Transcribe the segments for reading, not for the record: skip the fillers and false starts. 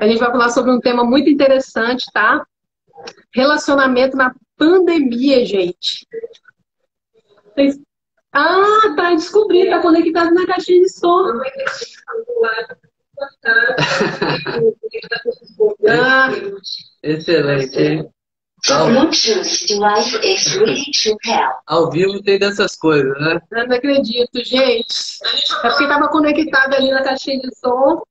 A gente vai falar sobre um tema muito interessante, tá? Relacionamento na pandemia, gente. Vocês... Ah, tá, descobri, tá conectado na caixinha de som. Ah, Excelente. Ao vivo tem dessas coisas, né? eu não acredito, gente. É porque tava conectado ali na caixinha de som.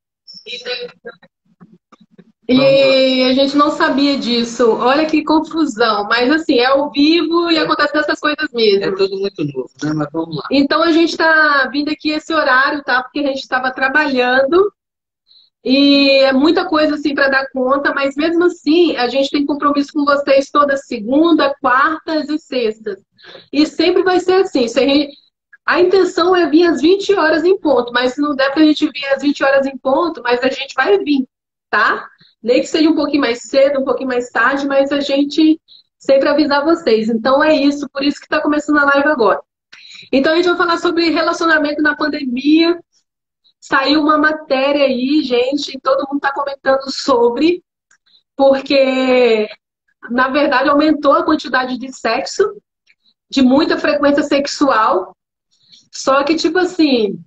E a gente não sabia disso. Olha que confusão. Mas assim, é ao vivo e acontece essas coisas É mesmo. tudo muito novo, né? Mas vamos lá. Então a gente tá vindo aqui esse horário, tá? Porque a gente estava trabalhando e é muita coisa assim para dar conta, mas mesmo assim a gente tem compromisso com vocês toda segunda, quartas e sextas. E sempre vai ser assim. Se a gente... A intenção é vir às 20 horas em ponto, mas se não der pra gente vir às 20 horas em ponto, mas a gente vai vir, tá? Nem que seja um pouquinho mais cedo, um pouquinho mais tarde, mas a gente sempre avisar vocês. Então é isso, por isso que tá começando a live agora. Então a gente vai falar sobre relacionamento na pandemia. Saiu uma matéria aí, gente, e todo mundo tá comentando sobre, porque na verdade aumentou a quantidade de sexo, de muita frequência sexual. Só que, tipo assim,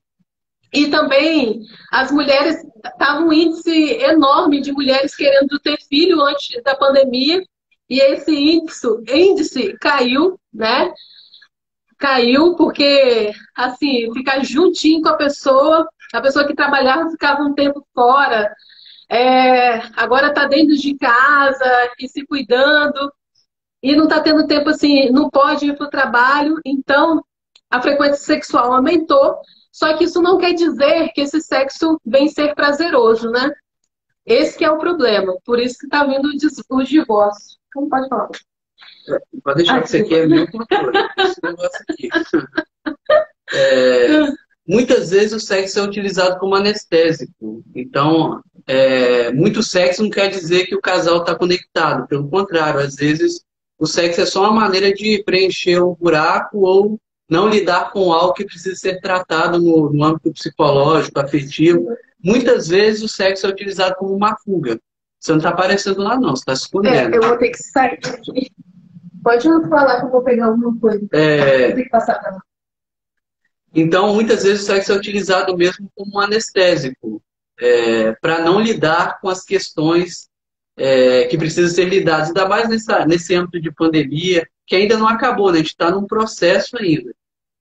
e também as mulheres, tava um índice enorme de mulheres querendo ter filho antes da pandemia, e esse índice caiu, né? Caiu porque, assim, ficar juntinho com a pessoa que trabalhava ficava um tempo fora, agora tá dentro de casa e se cuidando, e não tá tendo tempo assim, não pode ir para o trabalho, então a frequência sexual aumentou, só que isso não quer dizer que esse sexo vem ser prazeroso, né? Esse que é o problema, por isso que tá vindo os divórcios. Como pode falar? Pode deixar que isso aqui é meu controle. Esse negócio aqui. Muitas vezes o sexo é utilizado como anestésico. Então, muito sexo não quer dizer que o casal está conectado. Pelo contrário, às vezes o sexo é só uma maneira de preencher um buraco ou não lidar com algo que precisa ser tratado no âmbito psicológico, afetivo. Muitas vezes o sexo é utilizado como uma fuga. Você não está aparecendo lá, não. Você está se escondendo. Eu vou ter que sair aqui. Pode falar que eu vou pegar alguma coisa. Vou ter que passar pra lá. Então, muitas vezes o sexo é utilizado mesmo como um anestésico, para não lidar com as questões que precisam ser lidadas, ainda mais nesse âmbito de pandemia, que ainda não acabou, né? A gente está num processo ainda.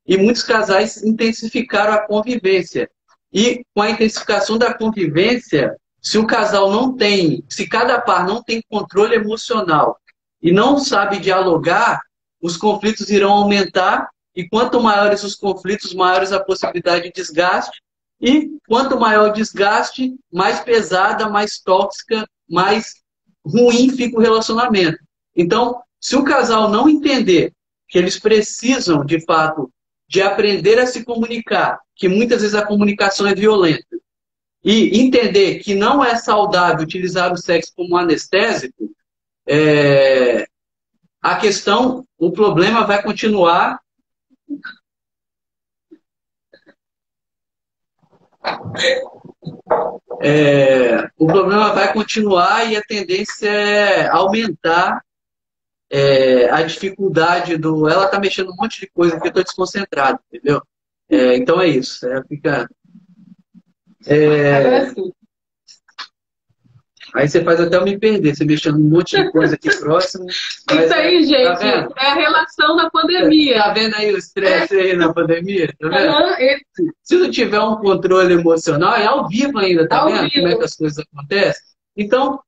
E muitos casais intensificaram a convivência. E com a intensificação da convivência, se o casal não tem, se cada par não tem controle emocional e não sabe dialogar, os conflitos irão aumentar, e quanto maiores os conflitos, maiores a possibilidade de desgaste, e quanto maior o desgaste, mais pesada, mais tóxica, mais ruim fica o relacionamento. Então, se o casal não entender que eles precisam, de fato, de aprender a se comunicar, que muitas vezes a comunicação é violenta, e entender que não é saudável utilizar o sexo como anestésico, a questão, o problema vai continuar. O problema vai continuar e a tendência é aumentar a dificuldade do... Ela tá mexendo um monte de coisa que eu tô desconcentrado, entendeu? Então é isso. Fica... Agora sim. Aí você faz até eu me perder, você mexendo um monte de coisa aqui próximo. Mas, isso aí, gente, tá vendo? é a relação da pandemia. Tá vendo aí o estresse aí na pandemia? Tá vendo? Uhum. Se não tiver um controle emocional, é ao vivo ainda, tá Ao vendo vivo. como é que as coisas acontecem? Então,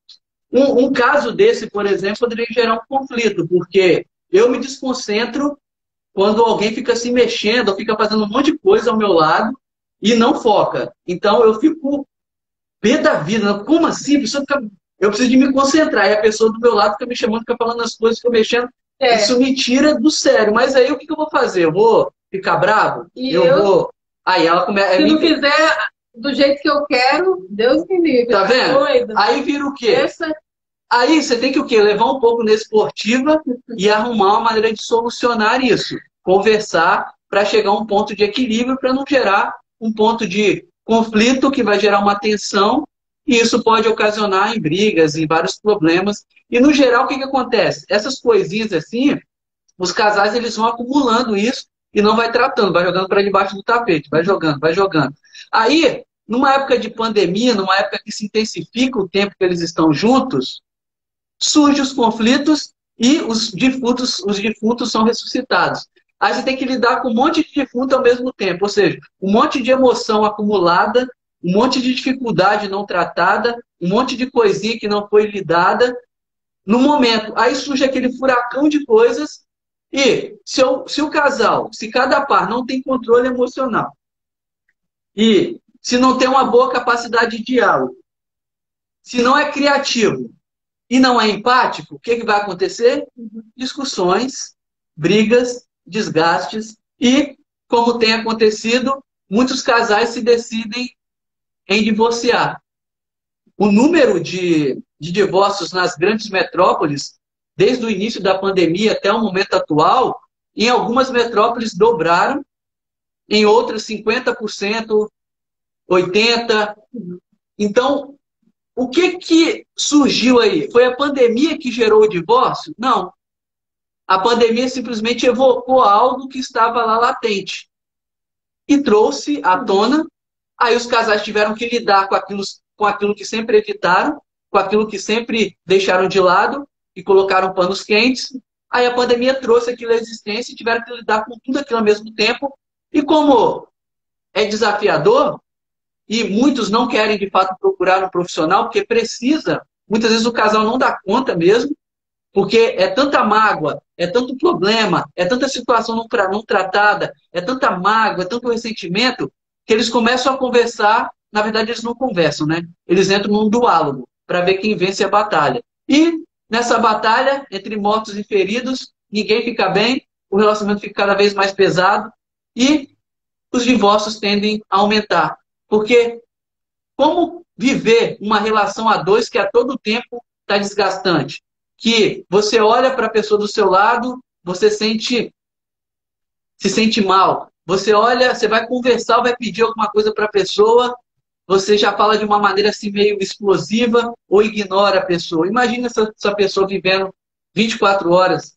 um caso desse, por exemplo, poderia gerar um conflito, porque eu me desconcentro quando alguém fica se mexendo, ou fica fazendo um monte de coisa ao meu lado e não foca. Então, eu fico pé da vida. Como assim? Eu preciso de me concentrar. E a pessoa do meu lado fica me chamando, fica falando as coisas, fica mexendo. Isso me tira do sério. Mas aí o que eu vou fazer? Eu vou ficar bravo? Vou... Aí ela começa... Se não fizer do jeito que eu quero, Deus me livre. Tá vendo? Doido. Aí vira o quê? Aí você tem que o quê? Levar um pouco na esportiva e arrumar uma maneira de solucionar isso. Conversar para chegar a um ponto de equilíbrio, para não gerar um ponto de conflito que vai gerar uma tensão E isso pode ocasionar em brigas, em vários problemas. E, no geral, o que acontece? Essas coisinhas assim, os casais eles vão acumulando isso e não vai tratando, vai jogando para debaixo do tapete, vai jogando, vai jogando. Aí, numa época de pandemia, numa época que se intensifica o tempo que eles estão juntos, surgem os conflitos e os defuntos são ressuscitados. Aí você tem que lidar com um monte de defunto ao mesmo tempo, ou seja, um monte de emoção acumulada, um monte de dificuldade não tratada, um monte de coisinha que não foi lidada no momento. Aí surge aquele furacão de coisas e se o casal, se cada par não tem controle emocional e se não tem uma boa capacidade de diálogo, se não é criativo e não é empático, o que vai acontecer? Discussões, brigas, desgastes e, como tem acontecido, muitos casais se decidem em divorciar. O número de divórcios nas grandes metrópoles, desde o início da pandemia até o momento atual, em algumas metrópoles dobraram, em outras 50%, 80%. Então, o que surgiu aí? Foi a pandemia que gerou o divórcio? Não. A pandemia simplesmente evocou algo que estava lá latente e trouxe à tona. Aí os casais tiveram que lidar com aquilo que sempre evitaram, com aquilo que sempre deixaram de lado e colocaram panos quentes. Aí a pandemia trouxe aquilo à existência e tiveram que lidar com tudo aquilo ao mesmo tempo. E como é desafiador, e muitos não querem de fato procurar um profissional, porque precisa, muitas vezes o casal não dá conta mesmo, porque é tanta mágoa, é tanto problema, é tanta situação não tratada, é tanta mágoa, é tanto ressentimento, que eles começam a conversar, na verdade eles não conversam, né? Eles entram num duálogo para ver quem vence a batalha. E nessa batalha, entre mortos e feridos, ninguém fica bem, o relacionamento fica cada vez mais pesado e os divórcios tendem a aumentar. Porque como viver uma relação a dois que a todo tempo está desgastante? Que você olha para a pessoa do seu lado, você se sente mal. Você olha, você vai conversar, vai pedir alguma coisa para a pessoa, você já fala de uma maneira assim meio explosiva ou ignora a pessoa. Imagina essa pessoa vivendo 24 horas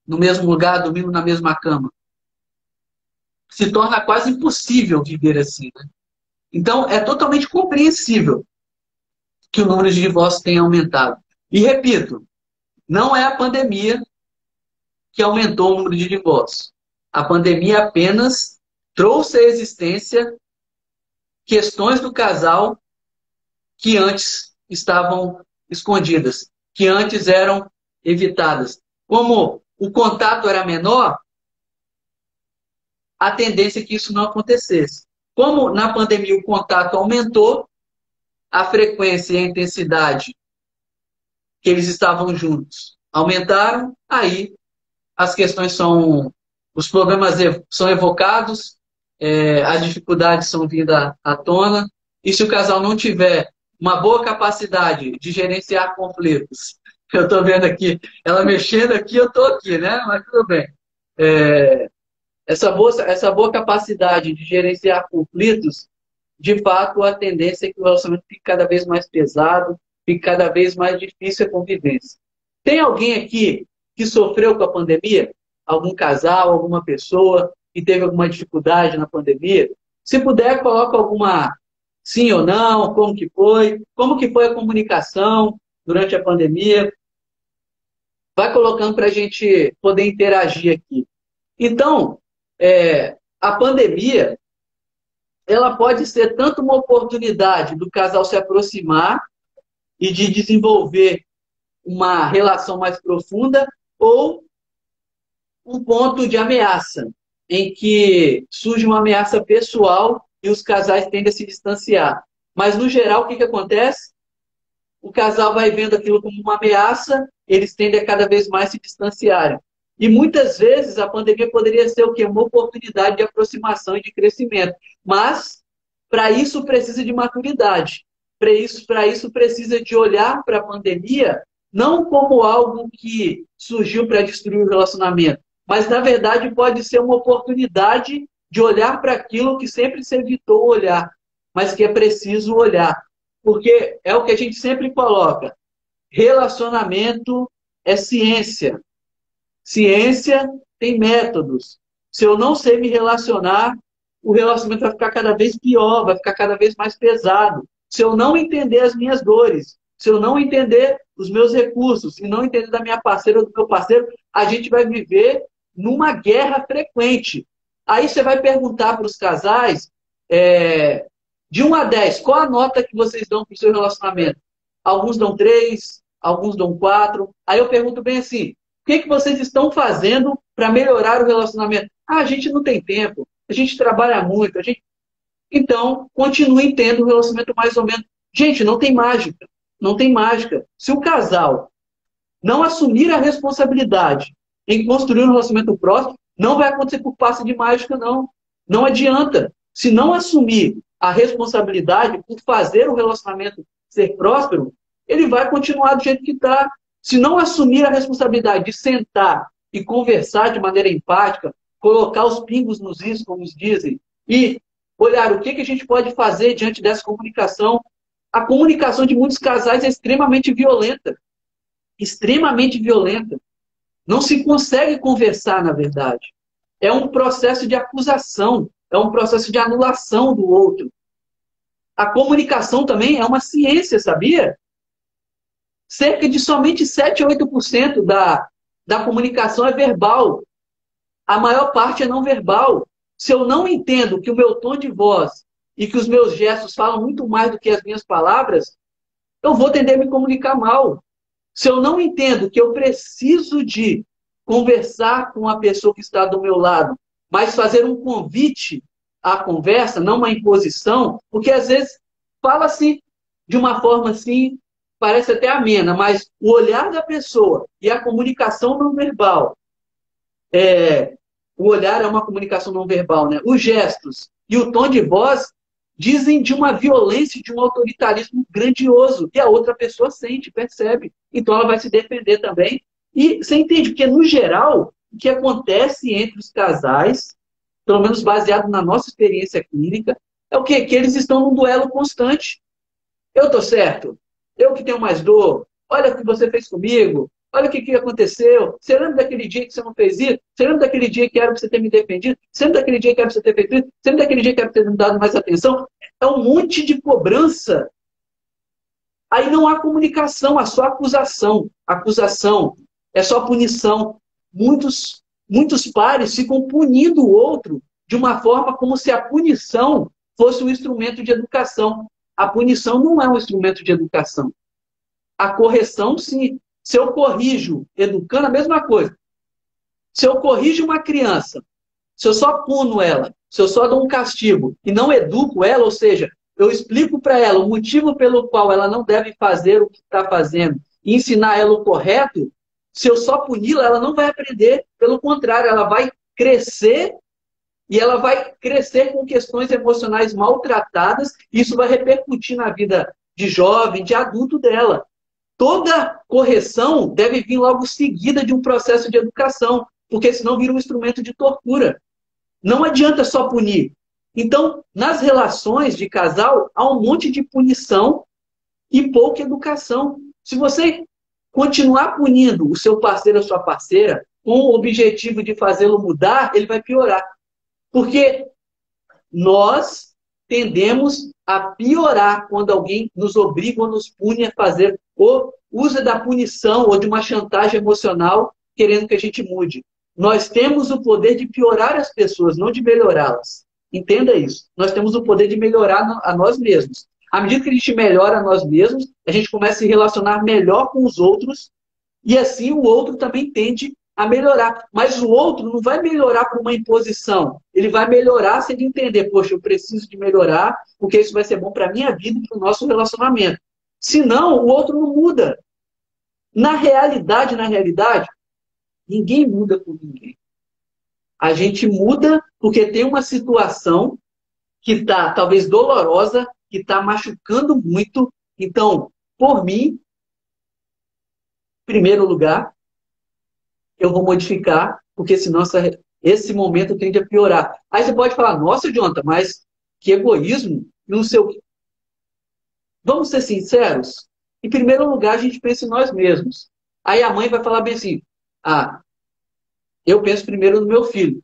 no mesmo lugar, dormindo na mesma cama. Se torna quase impossível viver assim, né? Então, é totalmente compreensível que o número de divórcios tenha aumentado. E repito, não é a pandemia que aumentou o número de divórcios. A pandemia apenas trouxe à existência questões do casal que antes estavam escondidas, que antes eram evitadas. Como o contato era menor, a tendência é que isso não acontecesse. Como na pandemia o contato aumentou, a frequência e a intensidade que eles estavam juntos aumentaram, aí as questões os problemas são evocados, as dificuldades são vindas à tona, e se o casal não tiver uma boa capacidade de gerenciar conflitos, eu estou vendo aqui, ela mexendo aqui, eu estou aqui, né? Mas tudo bem. Essa boa capacidade de gerenciar conflitos, de fato, a tendência é que o relacionamento fique cada vez mais pesado, fique cada vez mais difícil a convivência. Tem alguém aqui que sofreu com a pandemia? Algum casal, alguma pessoa que teve alguma dificuldade na pandemia? Se puder, coloca alguma sim ou não, como que foi a comunicação durante a pandemia. Vai colocando para a gente poder interagir aqui. Então, a pandemia, ela pode ser tanto uma oportunidade do casal se aproximar e de desenvolver uma relação mais profunda, ou um ponto de ameaça, em que surge uma ameaça pessoal e os casais tendem a se distanciar. Mas, no geral, o que acontece? O casal vai vendo aquilo como uma ameaça, eles tendem a cada vez mais se distanciarem. E muitas vezes a pandemia poderia ser o quê? Uma oportunidade de aproximação e de crescimento. Mas, para isso, precisa de maturidade. Para isso, precisa de olhar para a pandemia não como algo que surgiu para destruir o relacionamento, mas, na verdade, pode ser uma oportunidade de olhar para aquilo que sempre se evitou olhar, mas que é preciso olhar. Porque é o que a gente sempre coloca. Relacionamento é ciência. Ciência tem métodos. Se eu não sei me relacionar, o relacionamento vai ficar cada vez pior, vai ficar cada vez mais pesado. Se eu não entender as minhas dores, se eu não entender os meus recursos, se não entender da minha parceira ou do meu parceiro, a gente vai viver numa guerra frequente. Aí você vai perguntar para os casais, de 1 a 10, qual a nota que vocês dão para o seu relacionamento? Alguns dão 3, alguns dão 4. Aí eu pergunto bem assim, o que vocês estão fazendo para melhorar o relacionamento? Ah, a gente não tem tempo, a gente trabalha muito, a gente... Então, continue tendo um relacionamento mais ou menos. Gente, não tem mágica. Não tem mágica. Se o casal não assumir a responsabilidade em construir um relacionamento próximo, não vai acontecer por passe de mágica, não. Não adianta. Se não assumir a responsabilidade por fazer o relacionamento ser próspero, ele vai continuar do jeito que está. Se não assumir a responsabilidade de sentar e conversar de maneira empática, colocar os pingos nos is, como eles dizem, e olhar o que a gente pode fazer diante dessa comunicação. A comunicação de muitos casais é extremamente violenta. Extremamente violenta. Não se consegue conversar, na verdade. É um processo de acusação, é um processo de anulação do outro. A comunicação também é uma ciência, sabia? Cerca de somente 7 a 8% da comunicação é verbal. A maior parte é não verbal. Se eu não entendo que o meu tom de voz e que os meus gestos falam muito mais do que as minhas palavras, eu vou tender a me comunicar mal. Se eu não entendo que eu preciso de conversar com a pessoa que está do meu lado, mas fazer um convite à conversa, não uma imposição, porque às vezes fala-se de uma forma assim, parece até amena, mas o olhar da pessoa e a comunicação não verbal, o olhar é uma comunicação não verbal, né? Os gestos e o tom de voz dizem de uma violência, de um autoritarismo grandioso. E a outra pessoa sente, percebe. Então ela vai se defender também. E você entende que, no geral, o que acontece entre os casais, pelo menos baseado na nossa experiência clínica, é o quê? Que eles estão num duelo constante. Eu estou certo? Eu que tenho mais dor? Olha o que você fez comigo. Olha o que aconteceu. Você lembra daquele dia que você não fez isso? Você lembra daquele dia que era para você ter me defendido? Você lembra daquele dia que era para você ter feito isso? Você lembra daquele dia que era para você ter me dado mais atenção? É um monte de cobrança. Aí não há comunicação, há só acusação. Acusação é só punição. Muitos pares ficam punindo o outro de uma forma como se a punição fosse um instrumento de educação. A punição não é um instrumento de educação. A correção, sim. Se eu corrijo educando, a mesma coisa. Se eu corrijo uma criança, se eu só puno ela, se eu só dou um castigo e não educo ela, ou seja, eu explico para ela o motivo pelo qual ela não deve fazer o que está fazendo e ensinar ela o correto, se eu só puni-la, ela não vai aprender. Pelo contrário, ela vai crescer e ela vai crescer com questões emocionais maltratadas e isso vai repercutir na vida de jovem, de adulto dela. Toda correção deve vir logo seguida de um processo de educação, porque senão vira um instrumento de tortura. Não adianta só punir. Então, nas relações de casal, há um monte de punição e pouca educação. Se você continuar punindo o seu parceiro ou sua parceira com o objetivo de fazê-lo mudar, ele vai piorar. Porque nós tendemos a piorar quando alguém nos obriga ou nos pune a fazer ou usa da punição ou de uma chantagem emocional querendo que a gente mude. Nós temos o poder de piorar as pessoas, não de melhorá-las. Entenda isso. Nós temos o poder de melhorar a nós mesmos. À medida que a gente melhora a nós mesmos, a gente começa a se relacionar melhor com os outros e assim o outro também tende a melhorar. Mas o outro não vai melhorar por uma imposição. Ele vai melhorar se ele entender, poxa, eu preciso de melhorar, porque isso vai ser bom para a minha vida e para o nosso relacionamento. Senão, o outro não muda. Na realidade, ninguém muda por ninguém. A gente muda porque tem uma situação que está talvez dolorosa, que está machucando muito. Então, por mim, em primeiro lugar, eu vou modificar, porque senão esse momento tende a piorar. Aí você pode falar, nossa, Jonathan, mas que egoísmo, não sei o quê. Vamos ser sinceros? Em primeiro lugar, a gente pensa em nós mesmos. Aí a mãe vai falar bem assim, ah, eu penso primeiro no meu filho.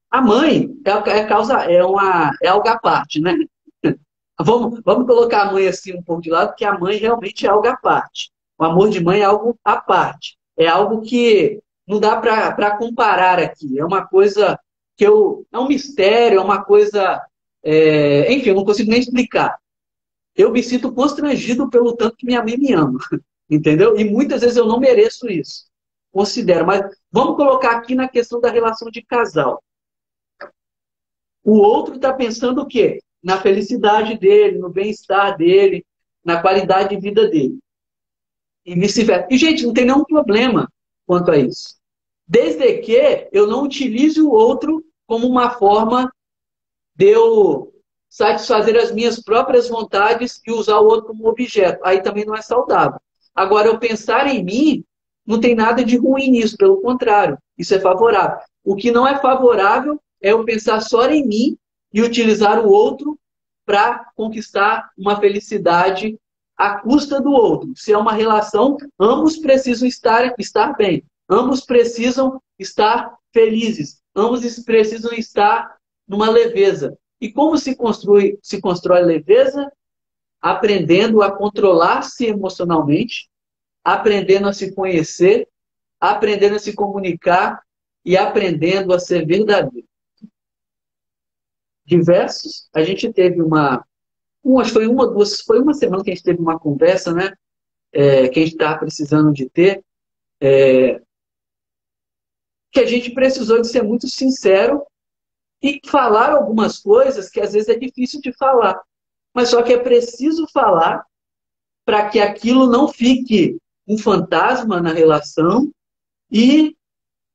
A mãe é algo à parte, né? Vamos colocar a mãe assim um pouco de lado, porque a mãe realmente é algo à parte. O amor de mãe é algo à parte. É algo que não dá para comparar aqui. É uma coisa é um mistério, é uma coisa. Enfim, eu não consigo nem explicar. Eu me sinto constrangido pelo tanto que minha mãe me ama. Entendeu? E muitas vezes eu não mereço isso. Considero. Mas vamos colocar aqui na questão da relação de casal. O outro está pensando o quê? Na felicidade dele, no bem-estar dele, na qualidade de vida dele. E vice-versa. E, gente, não tem nenhum problema quanto a isso. Desde que eu não utilize o outro como uma forma de eu satisfazer as minhas próprias vontades e usar o outro como objeto. Aí também não é saudável. Agora, eu pensar em mim, não tem nada de ruim nisso, pelo contrário, isso é favorável. O que não é favorável é eu pensar só em mim e utilizar o outro para conquistar uma felicidade à custa do outro. Se é uma relação, ambos precisam estar bem, ambos precisam estar felizes, ambos precisam estar numa leveza. E como se constrói leveza? Aprendendo a controlar-se emocionalmente, aprendendo a se conhecer, aprendendo a se comunicar e aprendendo a ser verdadeiro. Diversos, a gente teve acho que foi uma semana que a gente teve uma conversa, né? Que a gente estava precisando de ter, que a gente precisou de ser muito sincero e falar algumas coisas que às vezes é difícil de falar. Mas só que é preciso falar para que aquilo não fique um fantasma na relação e,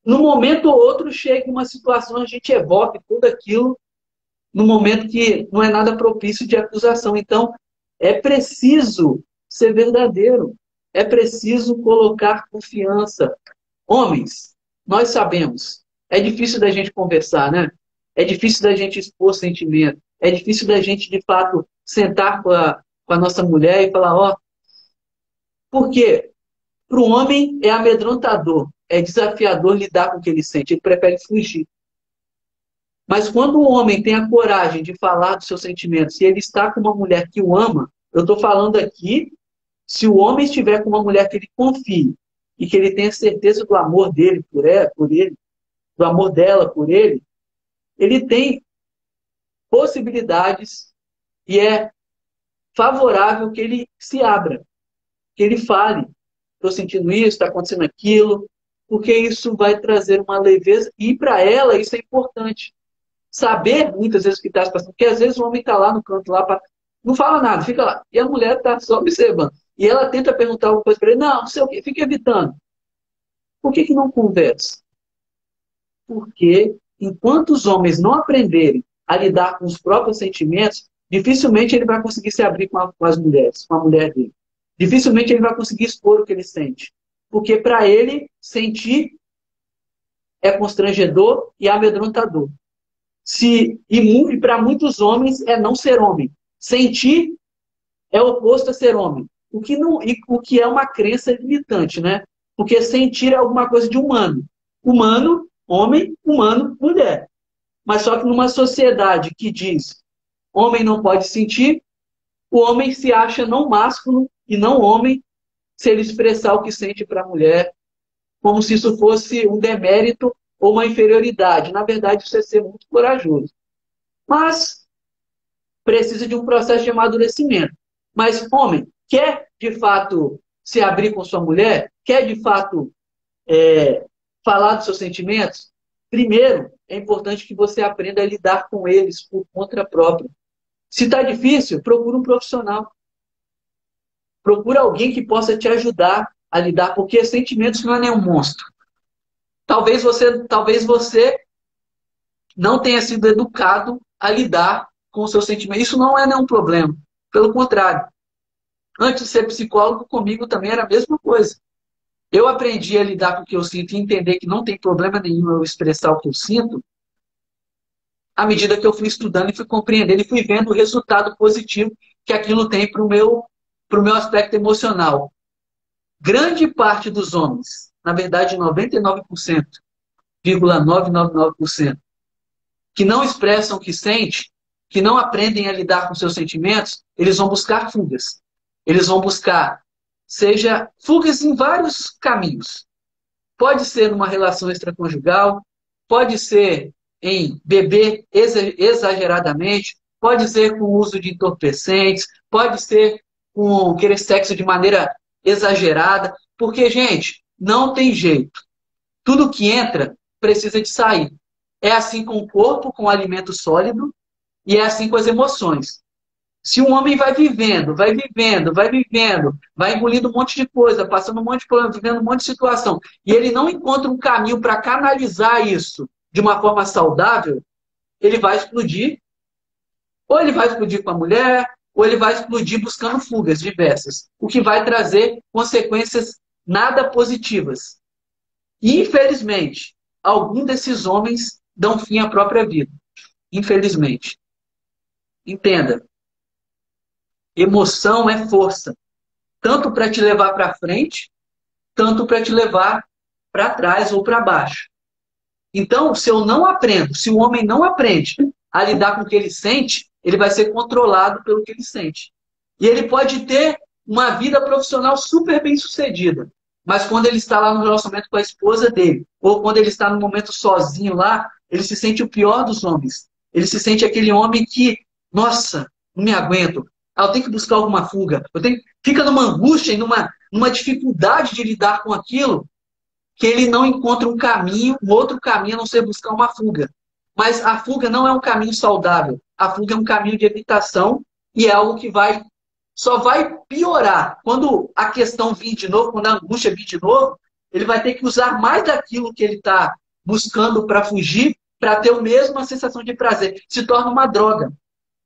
num momento ou outro, chegue uma situação, a gente evoque tudo aquilo no momento que não é nada propício de acusação. Então, é preciso ser verdadeiro. É preciso colocar confiança. Homens, nós sabemos, é difícil da gente conversar, né? É difícil da gente expor sentimento. É difícil da gente, de fato, sentar com a nossa mulher e falar, ó, porque para o homem é amedrontador, é desafiador lidar com o que ele sente, ele prefere fugir. Mas quando o homem tem a coragem de falar dos seus sentimentos e ele está com uma mulher que o ama, eu estou falando aqui, se o homem estiver com uma mulher que ele confie e que ele tenha certeza do amor dele por ele, do amor dela por ele tem possibilidades e é favorável que ele se abra, que ele fale. Estou sentindo isso, está acontecendo aquilo, porque isso vai trazer uma leveza e para ela isso é importante. Saber muitas vezes o que está se passando, porque às vezes o homem está lá no canto, não fala nada, fica lá. E a mulher está só observando. E ela tenta perguntar alguma coisa para ele, não sei o quê, fica evitando. Por que não conversa? Porque enquanto os homens não aprenderem a lidar com os próprios sentimentos, dificilmente ele vai conseguir se abrir com as mulheres, com a mulher dele. Dificilmente ele vai conseguir expor o que ele sente. Porque para ele, sentir é constrangedor e amedrontador. E para muitos homens é não ser homem. Sentir é oposto a ser homem. O que é uma crença limitante, né? Porque sentir é alguma coisa de humano. Humano, homem, humano, mulher. Mas só que numa sociedade que diz homem não pode sentir, o homem se acha não másculo e não homem se ele expressar o que sente para a mulher, como se isso fosse um demérito ou uma inferioridade. Na verdade, isso é ser muito corajoso. Mas precisa de um processo de amadurecimento. Mas, homem, quer de fato se abrir com sua mulher? Quer de fato falar dos seus sentimentos? Primeiro, é importante que você aprenda a lidar com eles por conta própria. Se está difícil, procura um profissional. Procura alguém que possa te ajudar a lidar, porque sentimentos não é nenhum monstro. Talvez você não tenha sido educado a lidar com os seus sentimentos. Isso não é nenhum problema. Pelo contrário. Antes de ser psicólogo, comigo também era a mesma coisa. Eu aprendi a lidar com o que eu sinto e entender que não tem problema nenhum eu expressar o que eu sinto, à medida que eu fui estudando e fui compreendendo e fui vendo o resultado positivo que aquilo tem para o meu para o meu aspecto emocional. Grande parte dos homens, na verdade 99,999%, que não expressam o que sente, que não aprendem a lidar com seus sentimentos, eles vão buscar fugas. Eles vão buscar, seja fugas em vários caminhos. Pode ser numa relação extraconjugal, pode ser em beber exageradamente, pode ser com o uso de entorpecentes, pode ser com querer sexo de maneira exagerada, porque, gente, não tem jeito. Tudo que entra precisa de sair. É assim com o corpo, com o alimento sólido, e é assim com as emoções. Se um homem vai vivendo, vai vivendo, vai vivendo, vai engolindo um monte de coisa, passando um monte de problema, vivendo um monte de situação, e ele não encontra um caminho para canalizar isso de uma forma saudável, ele vai explodir. Ou ele vai explodir com a mulher, ou ele vai explodir buscando fugas diversas, o que vai trazer consequências nada positivas. E, infelizmente, alguns desses homens dão fim à própria vida. Infelizmente. Entenda. Emoção é força. Tanto para te levar para frente, tanto para te levar para trás ou para baixo. Então, se eu não aprendo, se o homem não aprende a lidar com o que ele sente, ele vai ser controlado pelo que ele sente. E ele pode ter uma vida profissional super bem sucedida, mas quando ele está lá no relacionamento com a esposa dele, ou quando ele está no momento sozinho lá, ele se sente o pior dos homens. Ele se sente aquele homem que, nossa, não me aguento. Eu tenho que buscar alguma fuga. Fica numa angústia e numa dificuldade de lidar com aquilo, que ele não encontra um caminho, um outro caminho a não ser buscar uma fuga. Mas a fuga não é um caminho saudável. A fuga é um caminho de evitação e é algo que só vai piorar. Quando a questão vir de novo, quando a angústia vir de novo, ele vai ter que usar mais daquilo que ele está buscando para fugir, para ter a mesma sensação de prazer. Se torna uma droga.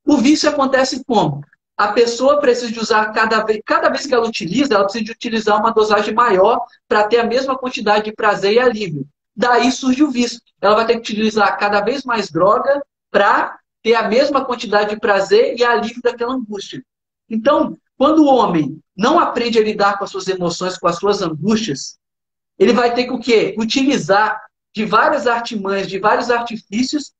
O vício acontece como? A pessoa precisa de usar cada vez que ela utiliza, ela precisa de utilizar uma dosagem maior para ter a mesma quantidade de prazer e alívio. Daí surge o vício. Ela vai ter que utilizar cada vez mais droga para ter a mesma quantidade de prazer e alívio daquela angústia. Então, quando o homem não aprende a lidar com as suas emoções, com as suas angústias, ele vai ter que o quê? Utilizar de várias artimanhas, de vários artifícios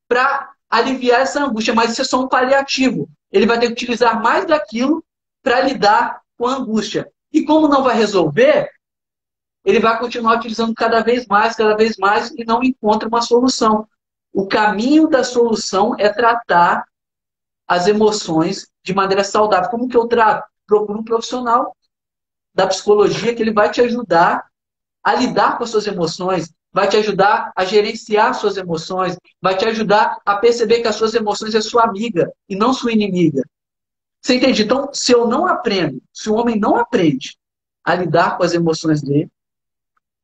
para aliviar essa angústia, mas isso é só um paliativo. Ele vai ter que utilizar mais daquilo para lidar com a angústia. E como não vai resolver, ele vai continuar utilizando cada vez mais e não encontra uma solução. O caminho da solução é tratar as emoções de maneira saudável. Como que eu trato? Procuro um profissional da psicologia que ele vai te ajudar a lidar com as suas emoções, vai te ajudar a gerenciar suas emoções, vai te ajudar a perceber que as suas emoções é sua amiga e não sua inimiga. Você entende? Então, se eu não aprendo, se o homem não aprende a lidar com as emoções dele,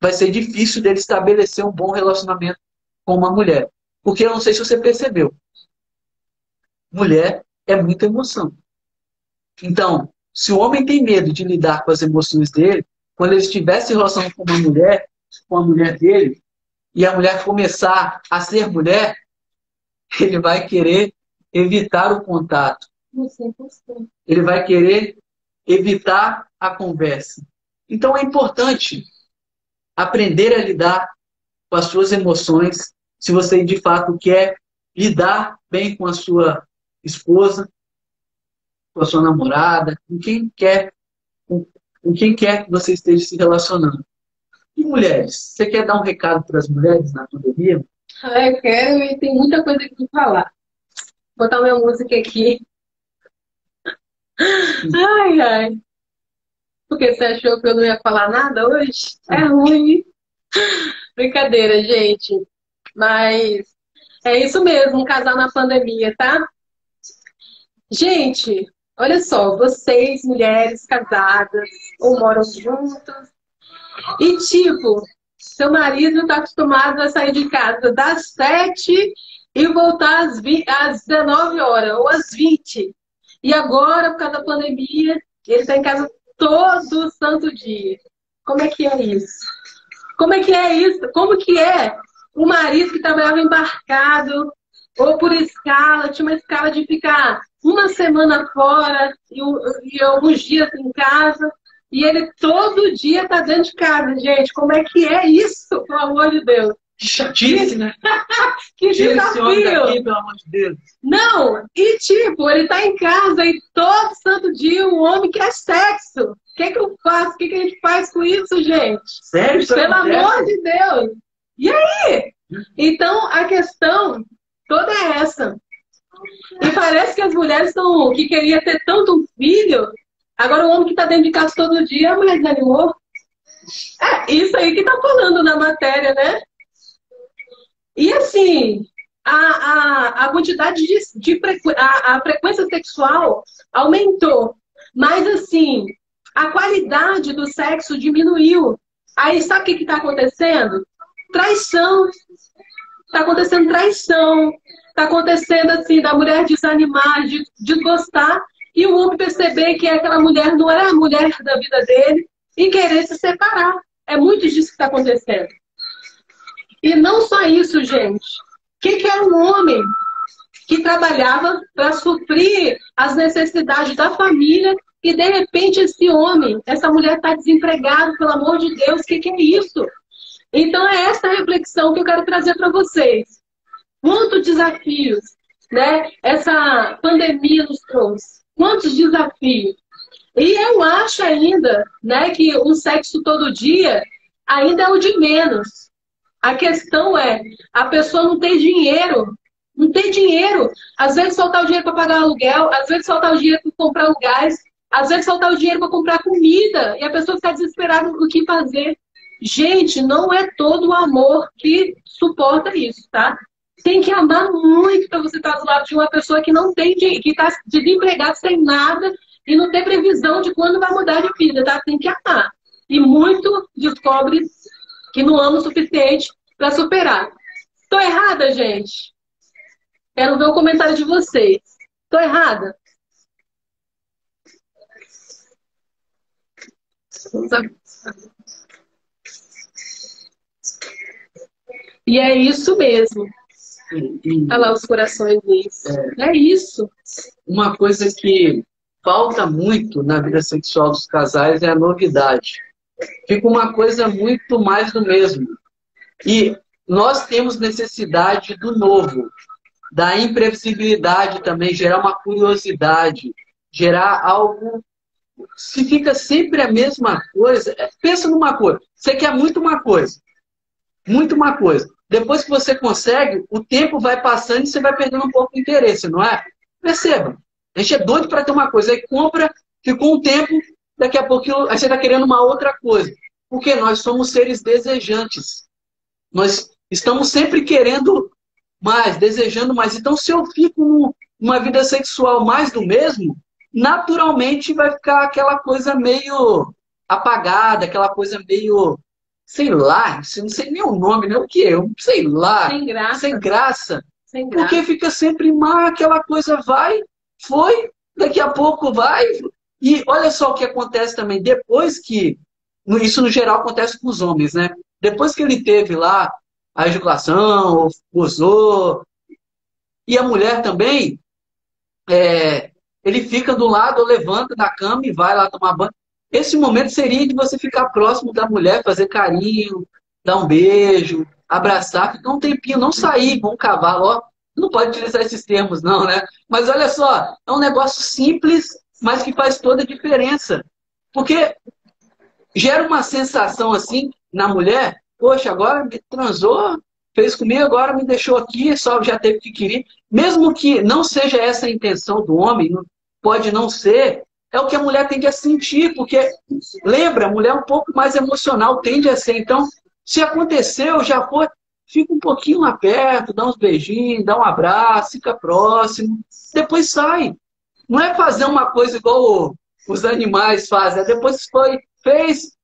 vai ser difícil dele estabelecer um bom relacionamento com uma mulher. Porque eu não sei se você percebeu, mulher é muita emoção. Então, se o homem tem medo de lidar com as emoções dele, quando ele estiver se relacionando com a mulher dele, e a mulher começar a ser mulher, ele vai querer evitar o contato. Ele vai querer evitar a conversa. Então é importante aprender a lidar com as suas emoções, se você de fato quer lidar bem com a sua esposa, com a sua namorada, com quem quer que você esteja se relacionando. E mulheres, você quer dar um recado para as mulheres na pandemia? Eu quero e tem muita coisa aqui para falar. Vou botar minha música aqui. Ai, ai. Porque você achou que eu não ia falar nada hoje? É ruim. Brincadeira, gente. Mas é isso mesmo, um casal na pandemia, tá? Gente, olha só, vocês, mulheres casadas ou moram juntas, e tipo, seu marido está acostumado a sair de casa das 7 e voltar às 19 horas ou às 20. E agora, por causa da pandemia, ele está em casa todo santo dia. Como é que é isso? Como é que é isso? Como que é o marido que trabalhava embarcado, ou por escala, tinha uma escala de ficar uma semana fora e alguns dias em casa. E ele todo dia tá dentro de casa, gente. Como é que é isso, pelo amor de Deus? Que chatice, né? Que Tira esse homem desafio! daqui, pelo amor de Deus. Não, e tipo, ele tá em casa e todo santo dia o homem quer sexo. O que é que eu faço? O que é que a gente faz com isso, gente? Sério? Isso Pelo acontece? amor de Deus! E aí? Então, a questão toda é essa. E parece que as mulheres estão, que queria ter tanto um filho, agora o homem que está dentro de casa todo dia, a mulher desanimou. É isso aí que está falando na matéria, né? E assim, a quantidade a frequência sexual aumentou. Mas assim, a qualidade do sexo diminuiu. Aí sabe o que está acontecendo? Traição. Está acontecendo traição. Está acontecendo assim, da mulher desanimar, de desgostar, e o homem perceber que aquela mulher não era a mulher da vida dele e querer se separar. É muito disso que está acontecendo. E não só isso, gente. O que era um homem que trabalhava para suprir as necessidades da família e, de repente, esse homem, essa mulher está desempregada, pelo amor de Deus, o que é isso? Então, é essa reflexão que eu quero trazer para vocês. Quantos desafios, né, essa pandemia nos trouxe? Quantos desafios? E eu acho ainda, né, que o sexo todo dia ainda é o de menos. A questão é, a pessoa não tem dinheiro. Não tem dinheiro. Às vezes faltar o dinheiro para pagar aluguel, às vezes faltar o dinheiro para comprar o gás, às vezes faltar o dinheiro para comprar comida, e a pessoa fica desesperada no que fazer. Gente, não é todo o amor que suporta isso, tá? Tem que amar muito para você estar do lado de uma pessoa que não tem dinheiro, que está desempregada sem nada e não tem previsão de quando vai mudar de vida, tá? Tem que amar. E muito descobre que não ama o suficiente para superar. Tô errada, gente? Quero ver o comentário de vocês. Tô errada? E é isso mesmo. Olha lá os corações deles. É isso. Uma coisa que falta muito na vida sexual dos casais é a novidade. Fica uma coisa muito mais do mesmo. E nós temos necessidade do novo, da imprevisibilidade também, gerar uma curiosidade, gerar algo. Se fica sempre a mesma coisa, pensa numa coisa. Você quer muito uma coisa. Depois que você consegue, o tempo vai passando e você vai perdendo um pouco de interesse, não é? Perceba. A gente é doido para ter uma coisa, aí compra, ficou um tempo, daqui a pouquinho aí você está querendo uma outra coisa. Porque nós somos seres desejantes. Nós estamos sempre querendo mais, desejando mais. Então, se eu fico numa vida sexual mais do mesmo, naturalmente vai ficar aquela coisa meio apagada, aquela coisa meio, sei lá, não sei nem o nome, nem o que é, sei lá, Sem graça. sem graça. Sem graça. Porque fica sempre mal, aquela coisa vai, foi, daqui a pouco vai. E olha só o que acontece também, depois que, isso no geral acontece com os homens, né? Depois que ele teve lá a ejaculação, gozou, e a mulher também, ele fica do lado, ou levanta da cama e vai lá tomar banho. Esse momento seria de você ficar próximo da mulher, fazer carinho, dar um beijo, abraçar, ficar um tempinho, não sair com um cavalo, ó. Não pode utilizar esses termos, não, né? Mas olha só, é um negócio simples, mas que faz toda a diferença. Porque gera uma sensação assim na mulher, poxa, agora me transou, fez comigo, agora me deixou aqui, só já teve que querer. Mesmo que não seja essa a intenção do homem, pode não ser, é o que a mulher tende a sentir, porque, lembra, a mulher é um pouco mais emocional, tende a ser. Então, se aconteceu, já foi, fica um pouquinho lá perto, dá uns beijinhos, dá um abraço, fica próximo, depois sai. Não é fazer uma coisa igual os animais fazem, depois fez,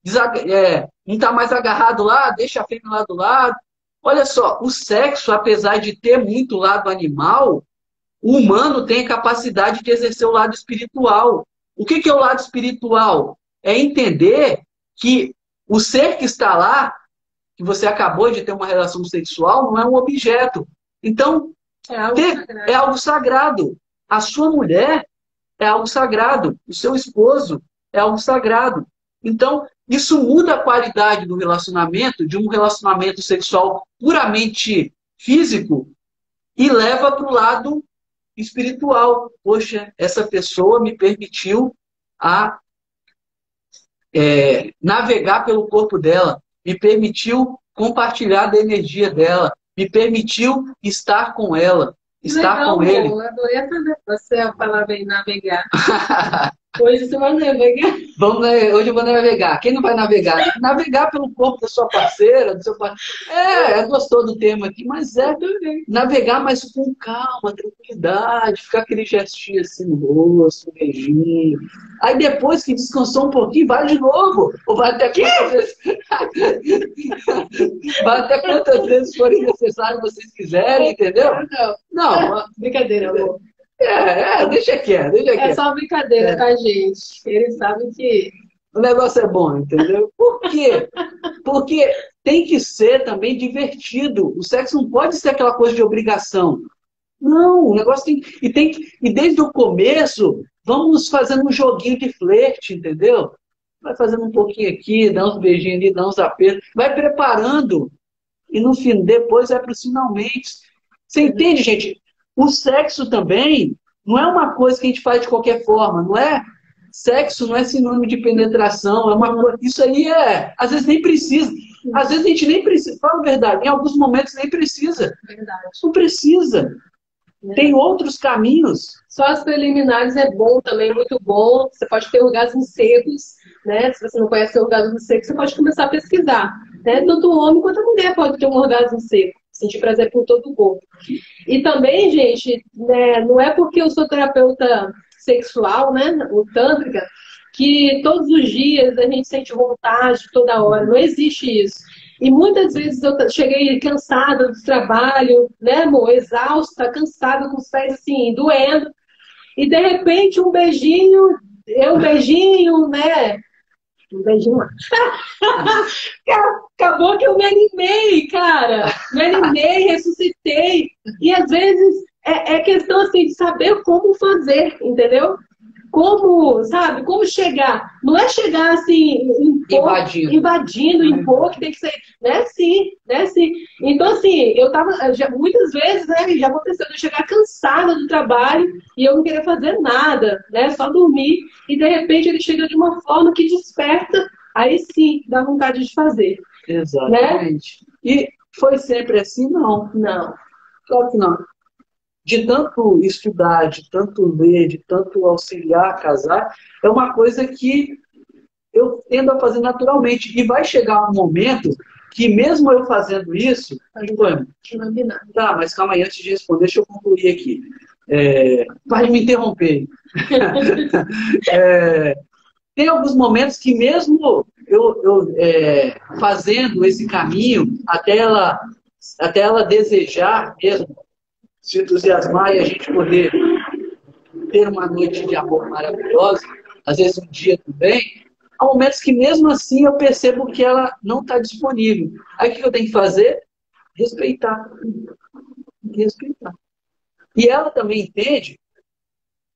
não está mais agarrado lá, deixa a fêmea lá do lado. Olha só, o sexo, apesar de ter muito lado animal, o humano tem a capacidade de exercer o lado espiritual. O que é o lado espiritual? É entender que o ser que está lá, que você acabou de ter uma relação sexual, não é um objeto. Então, É algo É sagrado. algo sagrado. A sua mulher é algo sagrado. O seu esposo é algo sagrado. Então, isso muda a qualidade do relacionamento, de um relacionamento sexual puramente físico, e leva para o lado espiritual. Poxa, essa pessoa me permitiu a navegar pelo corpo dela, me permitiu compartilhar da energia dela, me permitiu estar com ela, estar Legal, com ele. amor. Adorei a palavra aí, navegar. Hoje você vai navegar. Hoje eu vou navegar. Quem não vai navegar? Navegar pelo corpo da sua parceira, do seu parceiro. Gostou do tema aqui, mas navegar, mas com calma, tranquilidade, ficar aquele gestinho assim no rosto, um beijinho. Aí depois que descansou um pouquinho, vai de novo. Ou vai até quantas vezes. Vai até quantas vezes forem necessário vocês quiserem, entendeu? Não, Brincadeira, amor. deixa quieto. É só brincadeira, tá, gente? Eles sabem que O negócio é bom, entendeu? Por quê? Porque tem que ser também divertido. O sexo não pode ser aquela coisa de obrigação. Não, o negócio e desde o começo, vamos fazendo um joguinho de flerte, entendeu? Vai fazendo um pouquinho aqui, dá uns beijinhos ali, dá uns apertos, vai preparando. E no fim, depois vai para os finalmente. Você entende, gente? O sexo também não é uma coisa que a gente faz de qualquer forma, não é? Sexo não é sinônimo de penetração, é uma coisa. Isso aí às vezes nem precisa. Às vezes a gente nem precisa, fala a verdade, em alguns momentos nem precisa. verdade. Não precisa. Tem outros caminhos. Só as preliminares é bom também, muito bom. Você pode ter orgasmos secos, né? Se você não conhece o orgasmo seco, você pode começar a pesquisar. Né? Tanto o homem quanto a mulher pode ter um orgasmo seco, sentir prazer por todo o corpo. E também, gente, né, não é porque eu sou terapeuta sexual, né, o tântrica, que todos os dias a gente sente vontade toda hora. Não existe isso. E muitas vezes eu cheguei cansada do trabalho, né, amor? Exausta, cansada, com os pés assim, doendo. E de repente um beijinho, né? Um beijinho lá. Acabou que eu me animei, cara. Me animei, ressuscitei. E às vezes é questão assim de saber como fazer, entendeu? Como, sabe, como chegar. Não é chegar assim, invadindo, impor, que tem que ser, né? Sim, né? Sim. Então, assim, eu tava, muitas vezes, né, já aconteceu de eu chegar cansada do trabalho e eu não querer fazer nada, né? Só dormir, e de repente ele chega de uma forma que desperta, aí sim, dá vontade de fazer. Exatamente. Né? E foi sempre assim? Não. Não. Claro que não. De tanto estudar, de tanto ler, de tanto auxiliar a casar, é uma coisa que eu tendo a fazer naturalmente. E vai chegar um momento que mesmo eu fazendo isso... Tá, mas calma aí, antes de responder, deixa eu concluir aqui. Vai me interromper. Tem alguns momentos que mesmo eu fazendo esse caminho, até ela desejar mesmo, se entusiasmar e a gente poder ter uma noite de amor maravilhosa, às vezes um dia também, há momentos que mesmo assim eu percebo que ela não está disponível. Aí o que eu tenho que fazer? Respeitar. Respeitar. E ela também entende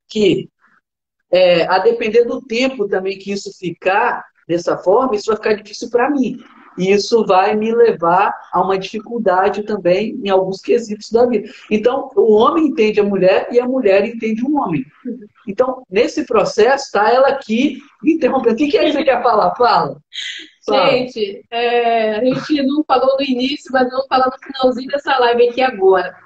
que, a depender do tempo também que isso ficar dessa forma, isso vai ficar difícil para mim. E isso vai me levar a uma dificuldade também em alguns quesitos da vida. Então, o homem entende a mulher e a mulher entende o homem. Então, nesse processo, está ela aqui interrompendo. O que é que você quer falar? Fala. Gente, a gente não falou no início, mas vamos falar no finalzinho dessa live aqui agora.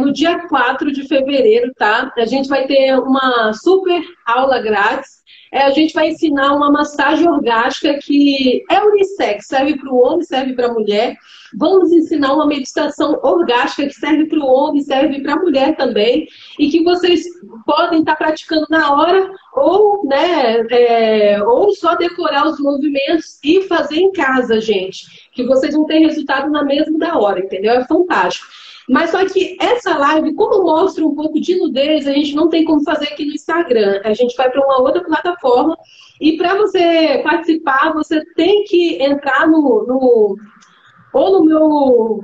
No dia 4 de fevereiro, tá? A gente vai ter uma super aula grátis. A gente vai ensinar uma massagem orgástica que é unissex, serve para o homem, serve para a mulher. Vamos ensinar uma meditação orgástica que serve para o homem, serve para a mulher também. E que vocês podem estar praticando na hora ou, né, ou só decorar os movimentos e fazer em casa, gente. Que vocês vão ter resultado na mesma hora, entendeu? É fantástico. Mas só que essa live, como mostra um pouco de nudez, a gente não tem como fazer aqui no Instagram. A gente vai para uma outra plataforma. E para você participar, você tem que entrar no ou no meu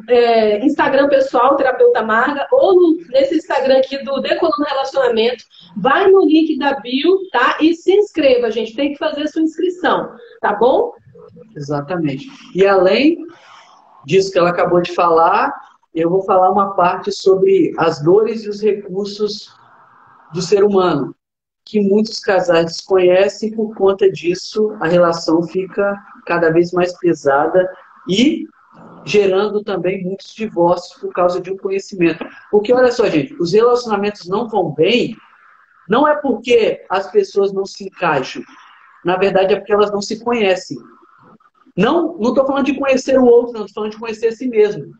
Instagram pessoal, Terapeuta Marga, ou nesse Instagram aqui do Decolando Relacionamento. Vai no link da bio, tá? E se inscreva, gente. Tem que fazer sua inscrição, tá bom? Exatamente. E além disso que ela acabou de falar, eu vou falar uma parte sobre as dores e os recursos do ser humano, que muitos casais desconhecem, e por conta disso a relação fica cada vez mais pesada e gerando também muitos divórcios por causa de um conhecimento. Porque, olha só, gente, os relacionamentos não vão bem, não é porque as pessoas não se encaixam, na verdade é porque elas não se conhecem. Não estou falando de conhecer o outro, não, estou falando de conhecer a si mesmo.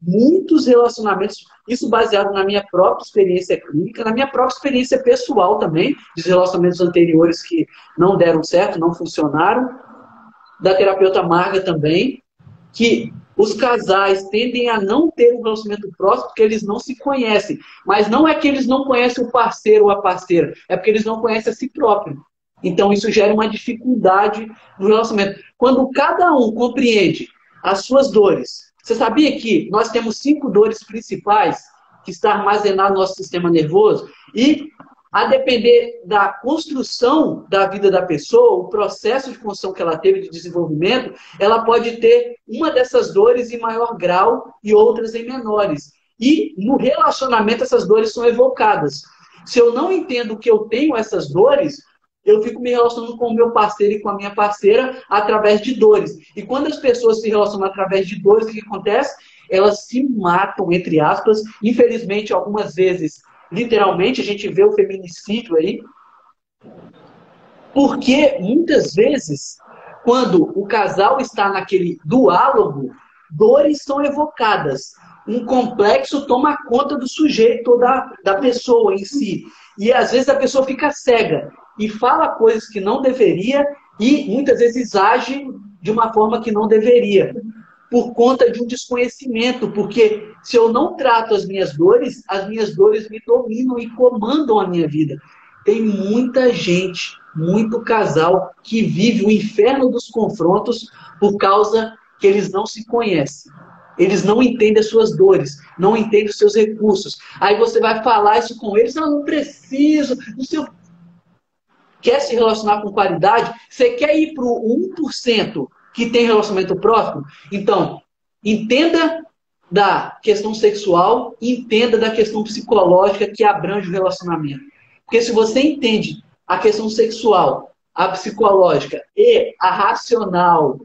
Muitos relacionamentos, isso baseado na minha própria experiência clínica, na minha própria experiência pessoal também, dos relacionamentos anteriores que não deram certo, não funcionaram, da terapeuta Marga também, que os casais tendem a não ter um relacionamento próximo porque eles não se conhecem. Mas não é que eles não conhecem o parceiro ou a parceira, é porque eles não conhecem a si próprio. Então isso gera uma dificuldade no relacionamento. Quando cada um compreende as suas dores, você sabia que nós temos 5 dores principais que estão armazenadas no nosso sistema nervoso? E a depender da construção da vida da pessoa, o processo de construção que ela teve de desenvolvimento, ela pode ter uma dessas dores em maior grau e outras em menores. E no relacionamento essas dores são evocadas. Se eu não entendo que eu tenho essas dores, eu fico me relacionando com o meu parceiro e com a minha parceira através de dores. E quando as pessoas se relacionam através de dores, o que acontece? Elas se matam, entre aspas. Infelizmente, algumas vezes, literalmente, a gente vê o feminicídio aí. Porque, muitas vezes, quando o casal está naquele duálogo, dores são evocadas. Um complexo toma conta do sujeito ou da pessoa em si. E, às vezes, a pessoa fica cega e fala coisas que não deveria e, muitas vezes, age de uma forma que não deveria. Por conta de um desconhecimento, porque se eu não trato as minhas dores me dominam e comandam a minha vida. Tem muita gente, muito casal, que vive o inferno dos confrontos por causa que eles não se conhecem. Eles não entendem as suas dores, não entendem os seus recursos. Aí você vai falar isso com eles, não preciso, não sei. Quer se relacionar com qualidade? Você quer ir para o 1% que tem relacionamento próximo? Então, entenda da questão sexual, entenda da questão psicológica que abrange o relacionamento. Porque se você entende a questão sexual, a psicológica e a racional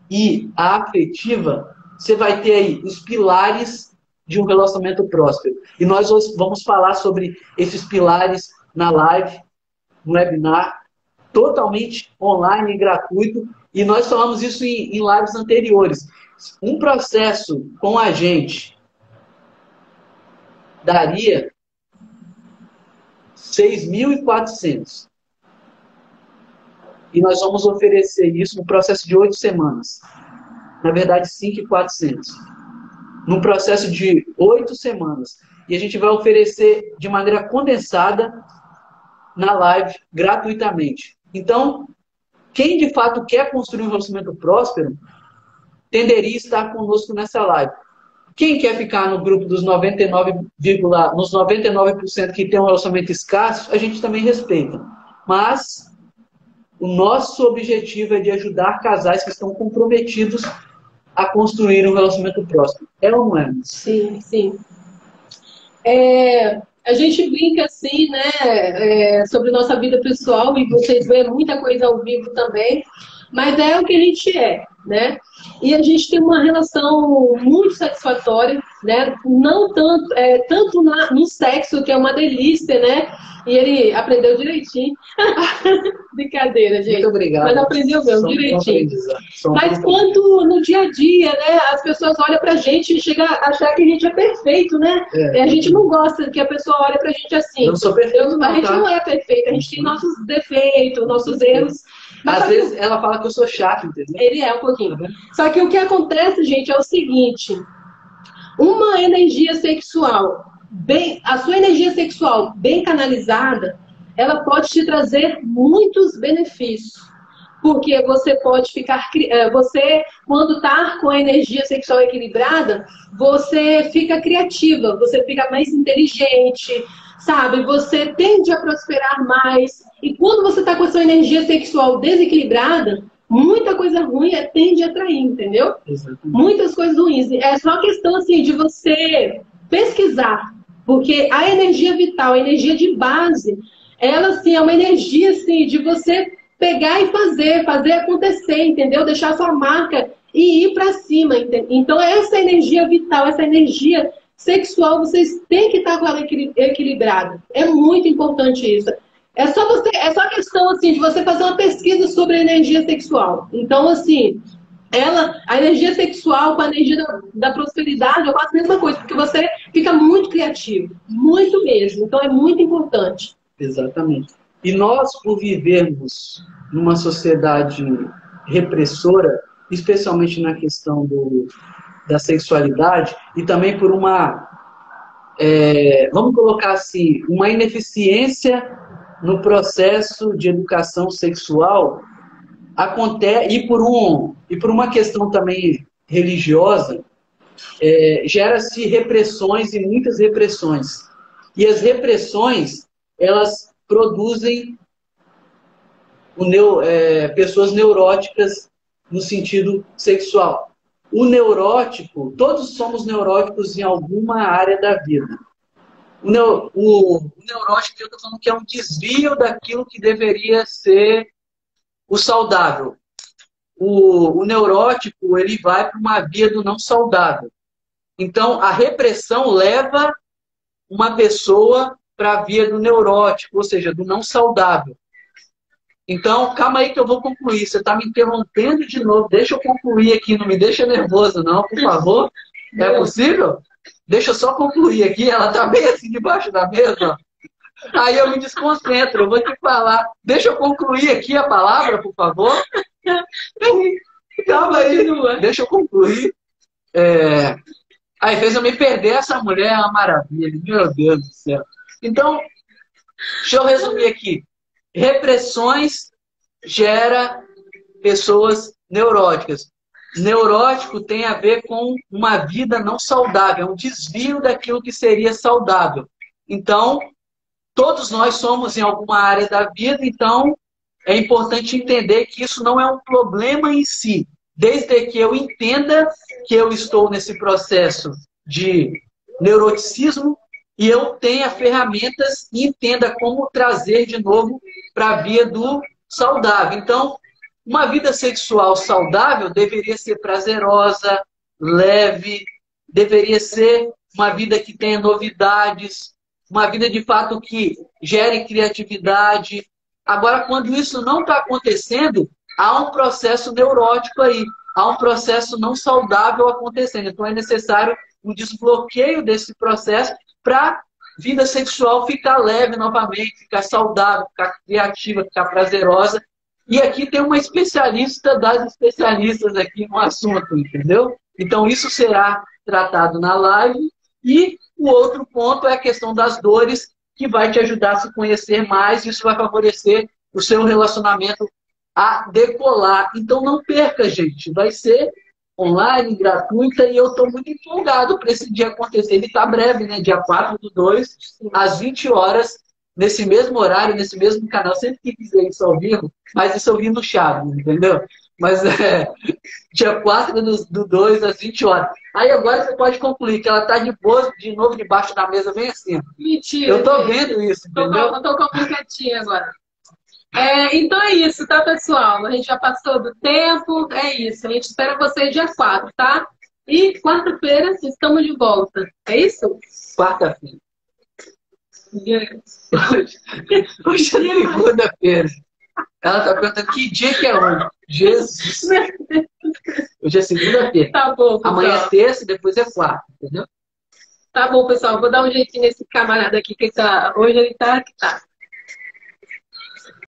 e a afetiva, você vai ter aí os pilares de um relacionamento próspero. E nós vamos falar sobre esses pilares na live, no webinar, totalmente online e gratuito. E nós falamos isso em lives anteriores. Um processo com a gente daria 6.400. E nós vamos oferecer isso no processo de 8 semanas. Na verdade, 5.400. No processo de 8 semanas. E a gente vai oferecer de maneira condensada na live, gratuitamente. Então, quem de fato quer construir um relacionamento próspero, tenderia a estar conosco nessa live. Quem quer ficar no grupo dos 99% que tem um relacionamento escasso, a gente também respeita. Mas o nosso objetivo é de ajudar casais que estão comprometidos a construir um relacionamento próspero. É ou não é? Sim, sim. A gente brinca assim, né, sobre nossa vida pessoal, e vocês veem muita coisa ao vivo também, mas é o que a gente é, né? E a gente tem uma relação muito satisfatória, né? Não tanto, tanto no sexo, que é uma delícia, né? E ele aprendeu direitinho. Brincadeira, gente. Muito obrigado. Mas aprendeu mesmo, direitinho. Mas quanto no dia a dia, né? As pessoas olham pra gente e chegam a achar que a gente é perfeito, né? A gente não gosta que a pessoa olhe pra gente assim. Eu sou perfeito. A gente não é perfeito, a gente tem nossos defeitos, nossos erros. Mas às vezes ela fala que eu sou chato, entendeu? Ele é um pouquinho. Só que o que acontece, gente, é o seguinte. Uma energia sexual, a sua energia sexual bem canalizada, ela pode te trazer muitos benefícios. Porque você pode ficar... Você, quando está com a energia sexual equilibrada, você fica criativa, você fica mais inteligente, sabe? Você tende a prosperar mais. E quando você está com a sua energia sexual desequilibrada, muita coisa ruim tende a atrair, entendeu? Exatamente. Muitas coisas ruins. É só questão, assim, de você pesquisar. Porque a energia vital, a energia de base, ela, assim, é uma energia, assim, de você pegar e fazer acontecer, entendeu? Deixar sua marca e ir para cima, entendeu? Então, essa energia vital, essa energia sexual, vocês têm que estar com ela equilibrada. É muito importante isso. É só questão, assim, de você fazer uma pesquisa sobre a energia sexual. Então, assim, a energia sexual com a energia da prosperidade, eu faço a mesma coisa, porque você fica muito criativo, muito mesmo. Então, é muito importante. Exatamente. E nós, por vivermos numa sociedade repressora, especialmente na questão da sexualidade, e também por vamos colocar assim, uma ineficiência no processo de educação sexual, acontece, e por uma questão também religiosa, gera-se repressões e muitas repressões. E as repressões, elas produzem pessoas neuróticas no sentido sexual. O neurótico, todos somos neuróticos em alguma área da vida. O neurótico, eu estou falando que é um desvio daquilo que deveria ser o saudável. O neurótico, ele vai para uma via do não saudável. Então, a repressão leva uma pessoa para a via do neurótico, ou seja, do não saudável. Então, calma aí que eu vou concluir. Você está me interrompendo de novo. Deixa eu concluir aqui. Não me deixa nervoso, não, por favor. É possível? Deixa eu só concluir aqui. Ela está bem assim debaixo da mesa. Aí eu me desconcentro. Eu vou te falar. Deixa eu concluir aqui a palavra, por favor. Calma aí. Deixa eu concluir. Aí fez eu me perder. Essa mulher é uma maravilha. Meu Deus do céu. Então, deixa eu resumir aqui. Repressões gera pessoas neuróticas. Neurótico tem a ver com uma vida não saudável, um desvio daquilo que seria saudável. Então, todos nós somos em alguma área da vida, então é importante entender que isso não é um problema em si, desde que eu entenda que eu estou nesse processo de neuroticismo e eu tenha ferramentas e entenda como trazer de novo para a via do saudável. Então, uma vida sexual saudável deveria ser prazerosa, leve, deveria ser uma vida que tenha novidades, uma vida de fato que gere criatividade. Agora, quando isso não está acontecendo, há um processo neurótico aí, há um processo não saudável acontecendo. Então, é necessário um desbloqueio desse processo para a vida sexual ficar leve novamente, ficar saudável, ficar criativa, ficar prazerosa. E aqui tem uma especialista das especialistas aqui no assunto, entendeu? Então, isso será tratado na live. E o outro ponto é a questão das dores, que vai te ajudar a se conhecer mais. Isso vai favorecer o seu relacionamento a decolar. Então, não perca, gente. Vai ser online, gratuita, e eu estou muito empolgado para esse dia acontecer. Ele está breve, né? Dia 4/2, às 20 horas, nesse mesmo horário, nesse mesmo canal. Sempre que quiser isso ao vivo, mas isso eu vi no Chaves, entendeu? Mas dia 4/2, às 20 horas. Aí agora você pode concluir que ela está de novo debaixo da mesa, bem assim. Mentira. Eu estou vendo isso, entendeu? Eu estou complicadinha agora. Então é isso, tá, pessoal? A gente já passou do tempo, é isso. A gente espera vocês dia 4, tá? E quarta-feira estamos de volta. É isso? Quarta-feira. Hoje é segunda-feira. Ela está perguntando que dia que é hoje. Jesus. Hoje é segunda-feira. Tá bom, pessoal. Amanhã é terça e depois é quarta, entendeu? Tá bom, pessoal. Vou dar um jeitinho nesse camarada aqui, que hoje ele tá.